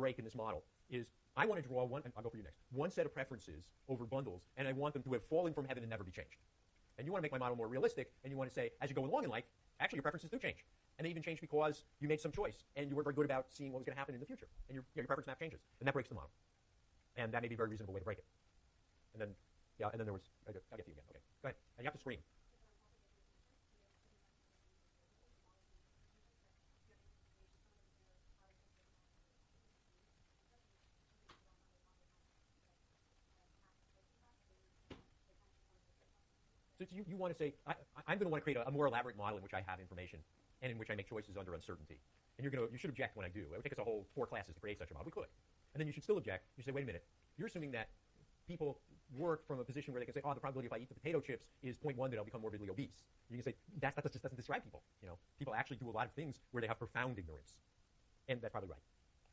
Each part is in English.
break in this model is I want to draw I'll go for you next, one set of preferences over bundles, and I want them to have fallen from heaven and never be changed. And you want to make my model more realistic, and you want to say, as you go along in life, actually your preferences do change. And they even change because you made some choice, and you were very good about seeing what was going to happen in the future. And your preference map changes. And that breaks the model. And that may be a very reasonable way to break it. And then, and then there was, I'll get to you again. Okay, go ahead. And you have to scream. So you want to say, I'm going to want to create a more elaborate model in which I have information and in which I make choices under uncertainty. And you should object when I do. It would take us a whole 4 classes to create such a model. We could. And then you should still object. You say, wait a minute. You're assuming that people work from a position where they can say, the probability if I eat the potato chips is 0.1 that I'll become morbidly obese. You can say, that just doesn't describe people. People actually do a lot of things where they have profound ignorance. And that's probably right.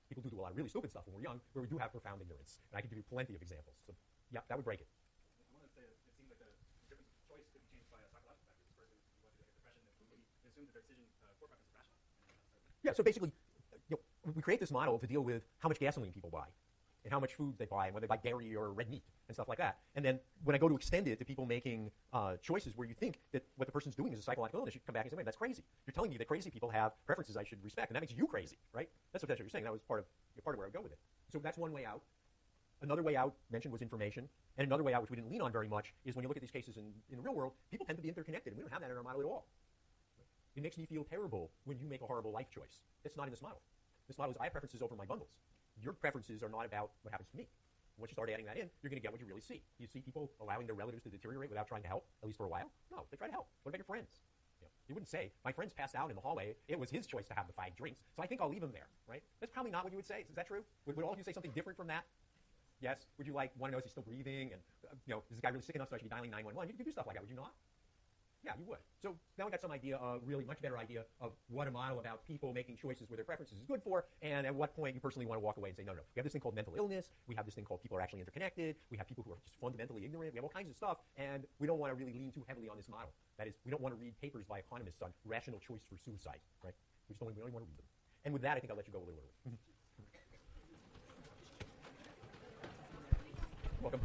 People do a lot of really stupid stuff when we're young where we do have profound ignorance. And I can give you plenty of examples. So, yeah, that would break it. I want to say it seems like the difference of choice could be changed by a psychological factor. This person who went through depression and we assume that their decision core preference is rational. Yeah, so basically, we create this model to deal with how much gasoline people buy and how much food they buy and whether they buy dairy or red meat and stuff like that. And then when I go to extend it to people making choices where you think that what the person's doing is a psychological illness, you come back and say, wait, that's crazy. You're telling me that crazy people have preferences I should respect, and that makes you crazy, right? That's what you're saying. That was part of where I would go with it. So that's one way out. Another way out mentioned was information. And another way out, which we didn't lean on very much, is when you look at these cases in the real world, people tend to be interconnected, and we don't have that in our model at all. It makes me feel terrible when you make a horrible life choice. That's not in this model. This model is I have preferences over my bundles. Your preferences are not about what happens to me. Once you start adding that in, you're going to get what you really see. You see people allowing their relatives to deteriorate without trying to help, at least for a while? No, they try to help. What about your friends? You wouldn't say, my friend's passed out in the hallway. It was his choice to have the 5 drinks, so I think I'll leave him there, right? That's probably not what you would say. Is that true? Would all of you say something different from that? Yes? Would you want to know if he's still breathing? And, is this guy really sick enough so I should be dialing 911? You could do stuff like that, would you not? Yeah, you would. So now we got some idea, really much better idea of what a model about people making choices with their preferences is good for, and at what point you personally want to walk away and say, no. We have this thing called mental illness. We have this thing called people are actually interconnected. We have people who are just fundamentally ignorant. We have all kinds of stuff, and we don't want to really lean too heavily on this model. That is, we don't want to read papers by economists on rational choice for suicide, right? We don't want to read them. And with that, I think I'll let you go a little early. Welcome.